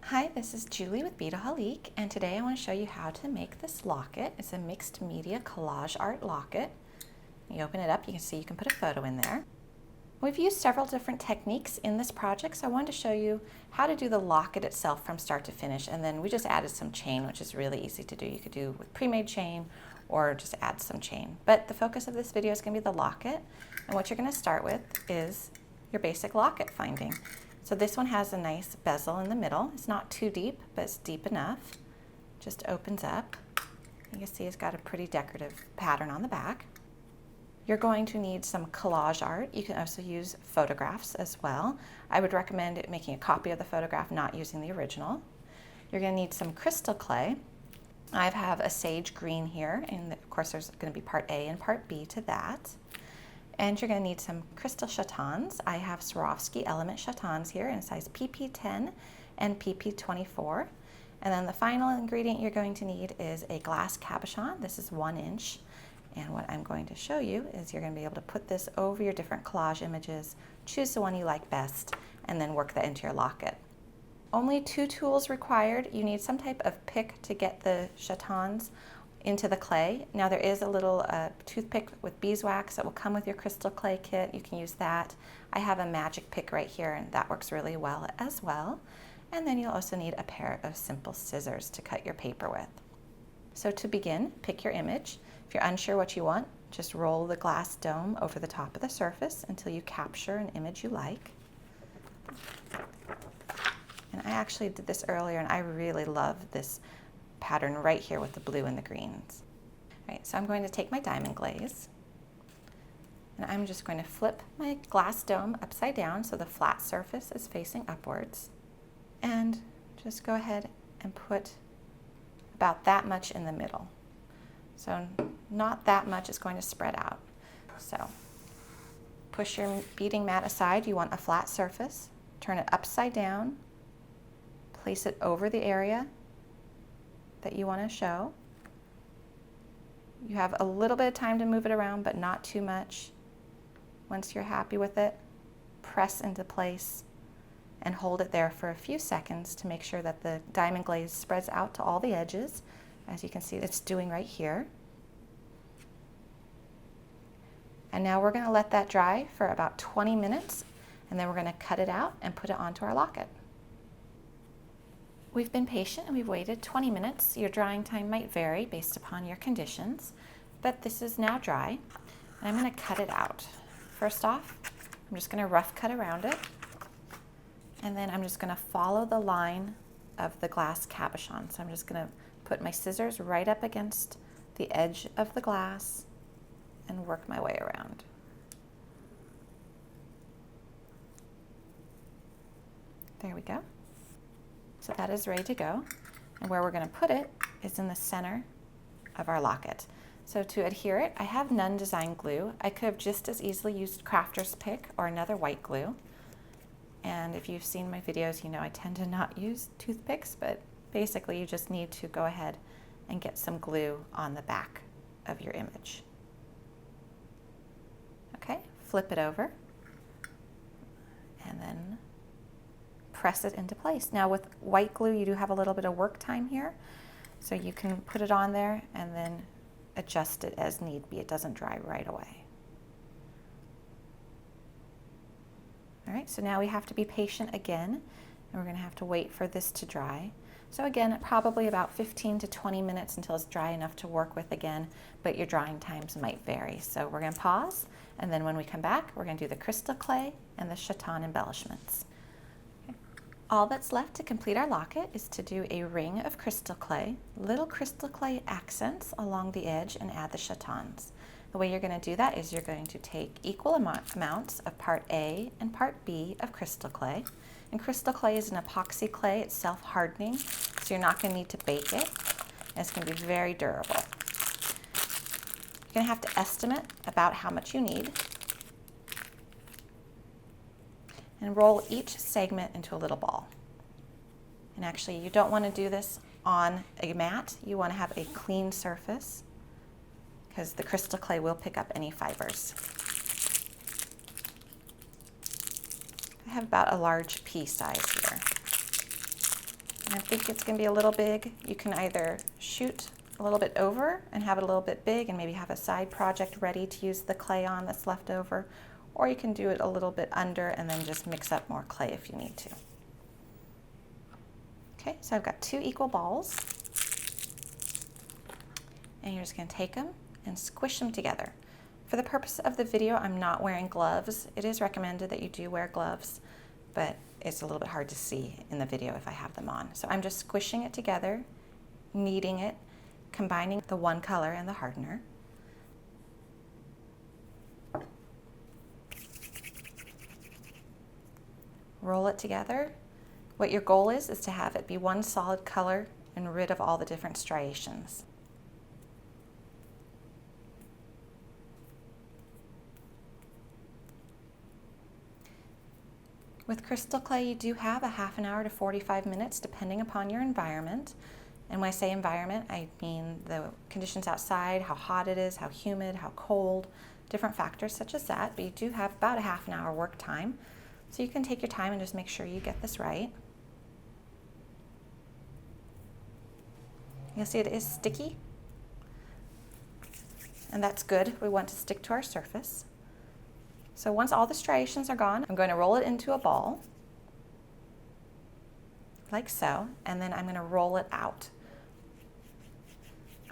Hi, this is Julie with Beadaholique, and today I want to show you how to make this locket. It's a mixed media collage art locket. You open it up, you can see you can put a photo in there. We've used several different techniques in this project, so I wanted to show you how to do the locket itself from start to finish, and then we just added some chain, which is really easy to do. You could do with pre-made chain or just add some chain. But the focus of this video is going to be the locket, and what you're going to start with is your basic locket finding. So this one has a nice bezel in the middle. It's not too deep, but it's deep enough. Just opens up. You can see it's got a pretty decorative pattern on the back. You're going to need some collage art. You can also use photographs as well. I would recommend making a copy of the photograph, not using the original. You're going to need some crystal clay. I have a sage green here, and of course there's going to be part A and part B to that. And you're going to need some crystal Chatons. I have Swarovski element Chatons here in size PP10 and PP24. And then the final ingredient you're going to need is a glass cabochon. This is 1 inch. And what I'm going to show you is you're going to be able to put this over your different collage images, choose the one you like best, and then work that into your locket. Only 2 tools required. You need some type of pick to get the Chatons into the clay. Now there is a little toothpick with beeswax that will come with your crystal clay kit. You can use that. I have a magic pick right here, and that works really well as well. And then you'll also need a pair of simple scissors to cut your paper with. So to begin, pick your image. If you're unsure what you want, just roll the glass dome over the top of the surface until you capture an image you like. And I actually did this earlier, and I really love this pattern right here with the blue and the greens. All right, so I'm going to take my diamond glaze, and I'm just going to flip my glass dome upside down so the flat surface is facing upwards, and just go ahead and put about that much in the middle. So not that much is going to spread out. So push your beading mat aside. You want a flat surface. Turn it upside down. Place it over the area that you want to show. You have a little bit of time to move it around, but not too much. Once you're happy with it, press into place and hold it there for a few seconds to make sure that the diamond glaze spreads out to all the edges. As you can see, it's doing right here. And now we're going to let that dry for about 20 minutes, and then we're going to cut it out and put it onto our locket. We've been patient and we've waited 20 minutes. Your drying time might vary based upon your conditions, but this is now dry. And I'm going to cut it out. First off, I'm just going to rough cut around it, and then I'm just going to follow the line of the glass cabochon. So I'm just going to put my scissors right up against the edge of the glass and work my way around. There we go. So that is ready to go. And where we're going to put it is in the center of our locket. So to adhere it, I have Nunn design glue. I could have just as easily used crafter's pick or another white glue. And if you've seen my videos, you know I tend to not use toothpicks, but basically you just need to go ahead and get some glue on the back of your image. Okay, flip it over and then press it into place. Now with white glue, you do have a little bit of work time here, so you can put it on there and then adjust it as need be. It doesn't dry right away. All right, so now we have to be patient again, and we're going to have to wait for this to dry. So again, probably about 15 to 20 minutes until it's dry enough to work with again, but your drying times might vary. So we're going to pause, and then when we come back, we're going to do the crystal clay and the chaton embellishments. Okay. All that's left to complete our locket is to do a ring of crystal clay, little crystal clay accents along the edge, and add the chatons. The way you're going to do that is you're going to take equal amounts of part A and part B of crystal clay. And crystal clay is an epoxy clay. It's self-hardening, so you're not going to need to bake it. And it's going to be very durable. You're going to have to estimate about how much you need. And roll each segment into a little ball. And actually, you don't want to do this on a mat. You want to have a clean surface, because the crystal clay will pick up any fibers. I have about a large pea size here. And I think it's going to be a little big. You can either shoot a little bit over and have it a little bit big and maybe have a side project ready to use the clay on that's left over, or you can do it a little bit under and then just mix up more clay if you need to. Okay, so I've got 2 equal balls, and you're just going to take them and squish them together. For the purpose of the video, I'm not wearing gloves. It is recommended that you do wear gloves, but it's a little bit hard to see in the video if I have them on. So I'm just squishing it together, kneading it, combining the one color and the hardener. Roll it together. What your goal is to have it be one solid color and rid of all the different striations. With crystal clay, you do have a half an hour to 45 minutes depending upon your environment. And when I say environment, I mean the conditions outside, how hot it is, how humid, how cold, different factors such as that. But you do have about a half an hour work time. So you can take your time and just make sure you get this right. You'll see it is sticky. And that's good. We want to stick to our surface. So once all the striations are gone, I'm going to roll it into a ball, like so, and then I'm going to roll it out.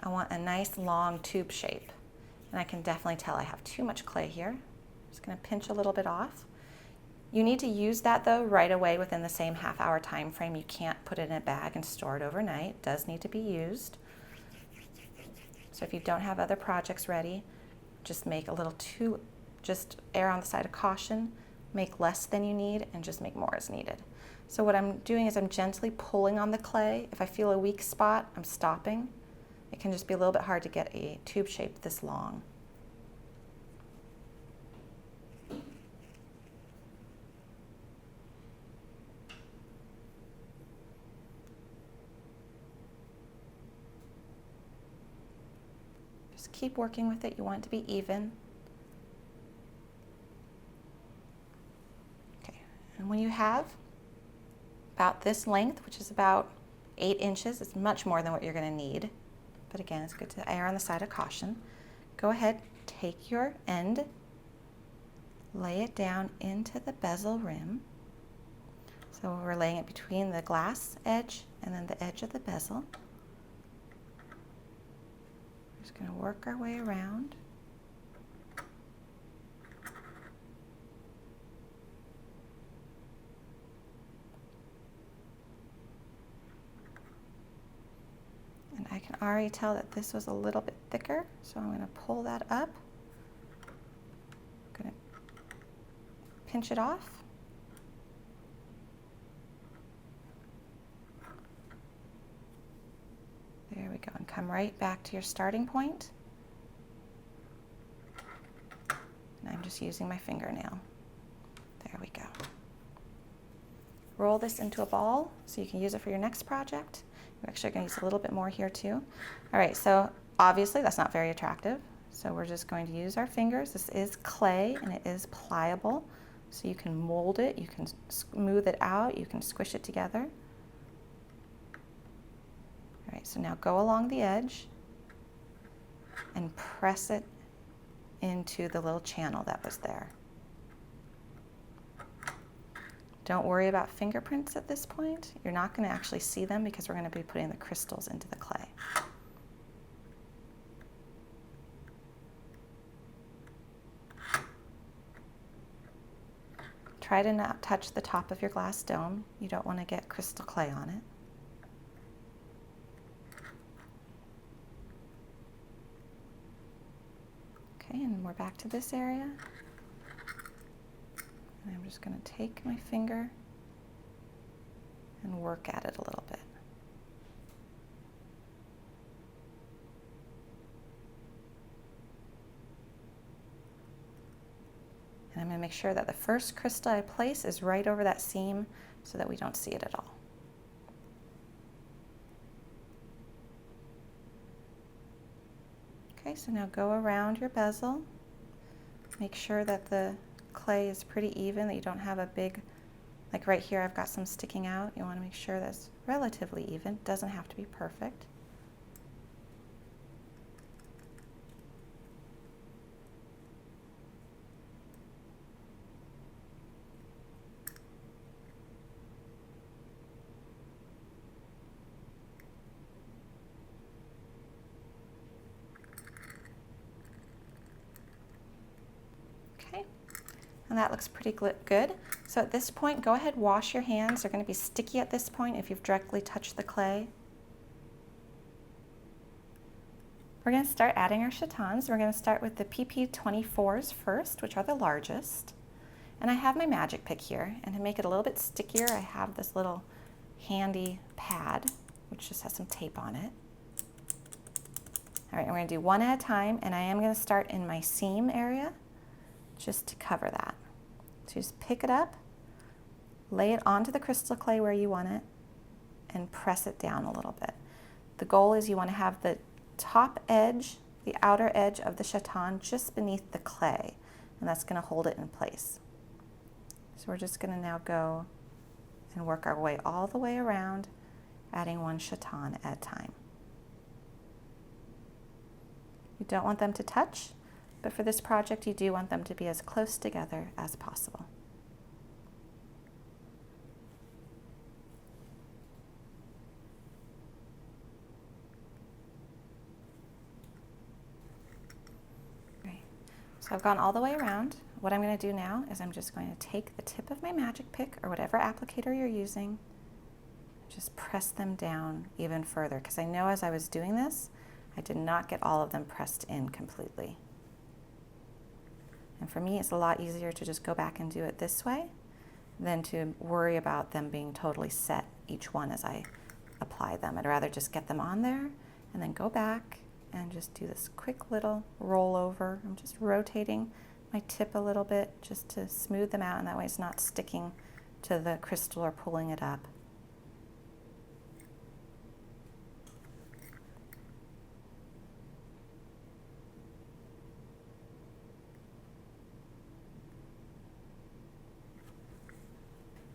I want a nice long tube shape, and I can definitely tell I have too much clay here. I'm just going to pinch a little bit off. You need to use that though right away within the same half-hour time frame. You can't put it in a bag and store it overnight. It does need to be used. So if you don't have other projects ready, just make a little just err on the side of caution, make less than you need, and just make more as needed. So what I'm doing is I'm gently pulling on the clay. If I feel a weak spot, I'm stopping. It can just be a little bit hard to get a tube shape this long. Just keep working with it. You want it to be even. And when you have about this length, which is about 8 inches, it's much more than what you're going to need. But again, it's good to err on the side of caution. Go ahead, take your end, lay it down into the bezel rim. So we're laying it between the glass edge and then the edge of the bezel. We're just going to work our way around. And I can already tell that this was a little bit thicker, so I'm going to pull that up. I'm going to pinch it off. There we go, and come right back to your starting point. And I'm just using my fingernail. There we go. Roll this into a ball so you can use it for your next project. We're actually going to use a little bit more here too. All right, so obviously that's not very attractive. So we're just going to use our fingers. This is clay and it is pliable. So you can mold it, you can smooth it out, you can squish it together. All right, so now go along the edge and press it into the little channel that was there. Don't worry about fingerprints at this point. You're not going to actually see them because we're going to be putting the crystals into the clay. Try to not touch the top of your glass dome. You don't want to get crystal clay on it. Okay, and we're back to this area. And I'm just going to take my finger and work at it a little bit. And I'm going to make sure that the first crystal I place is right over that seam so that we don't see it at all. Okay, so now go around your bezel. Make sure that the clay is pretty even, that you don't have a big Like right here, I've got some sticking out. You want to make sure that's relatively even. Doesn't have to be perfect. Okay, and that looks pretty good. So at this point, go ahead, wash your hands. They're going to be sticky at this point if you've directly touched the clay. We're going to start adding our Chatons. We're going to start with the PP24s first, which are the largest. And I have my magic pick here, and to make it a little bit stickier, I have this little handy pad, which just has some tape on it. All right, and we're going to do one at a time, and I am going to start in my seam area just to cover that. So just pick it up, lay it onto the crystal clay where you want it, and press it down a little bit. The goal is you want to have the top edge, the outer edge of the chaton just beneath the clay, and that's going to hold it in place. So we're just going to now go and work our way all the way around, adding one chaton at a time. You don't want them to touch, but for this project you do want them to be as close together as possible. So I've gone all the way around. What I'm going to do now is I'm just going to take the tip of my magic pick or whatever applicator you're using, just press them down even further, because I know as I was doing this, I did not get all of them pressed in completely. And for me, it's a lot easier to just go back and do it this way than to worry about them being totally set, each one as I apply them. I'd rather just get them on there and then go back and just do this quick little roll over. I'm just rotating my tip a little bit just to smooth them out, and that way it's not sticking to the crystal or pulling it up.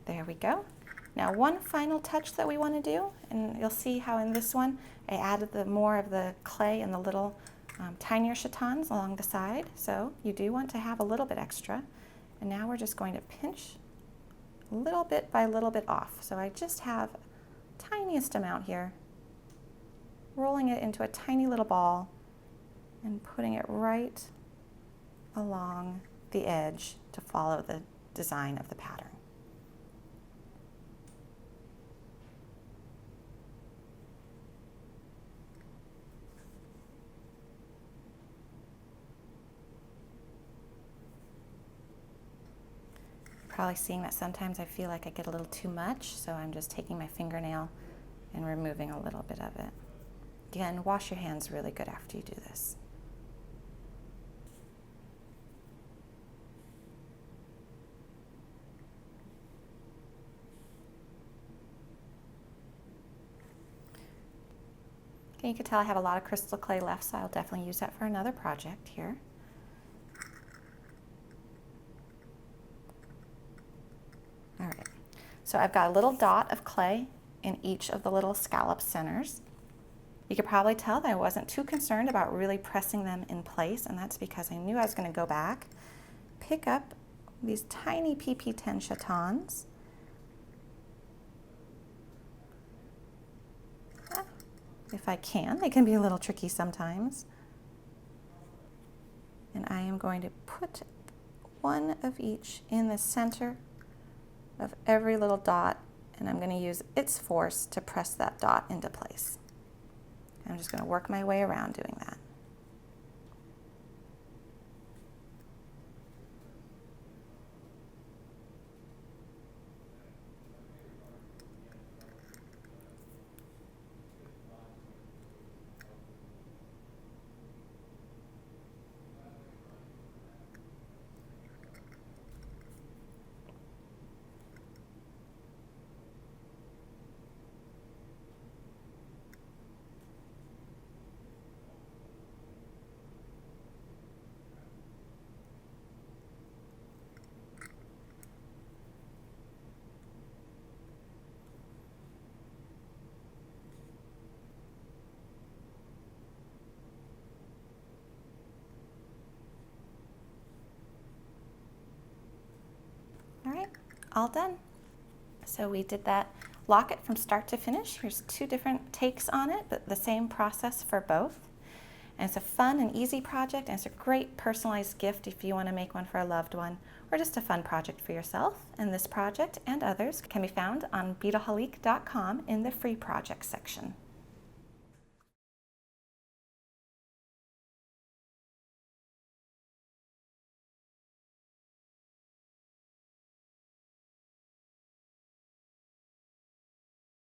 There we go. Now one final touch that we want to do, and you'll see how in this one I added more of the clay and the little tinier chatons along the side, so you do want to have a little bit extra. And now we're just going to pinch little bit by little bit off. So I just have tiniest amount here, rolling it into a tiny little ball and putting it right along the edge to follow the design of the pattern. Probably seeing that sometimes I feel like I get a little too much, so I'm just taking my fingernail and removing a little bit of it. Again, wash your hands really good after you do this. Okay, you can tell I have a lot of crystal clay left, so I'll definitely use that for another project here. All right, so I've got a little dot of clay in each of the little scallop centers. You could probably tell that I wasn't too concerned about really pressing them in place, and that's because I knew I was going to go back, pick up these tiny PP10 chatons, if I can. They can be a little tricky sometimes. And I am going to put one of each in the center of every little dot, and I'm going to use its force to press that dot into place. I'm just going to work my way around doing that. all done. So we did that locket from start to finish. Here's 2 different takes on it, but the same process for both. And it's a fun and easy project, and it's a great personalized gift if you want to make one for a loved one or just a fun project for yourself. And this project and others can be found on Beadaholique.com in the free project section.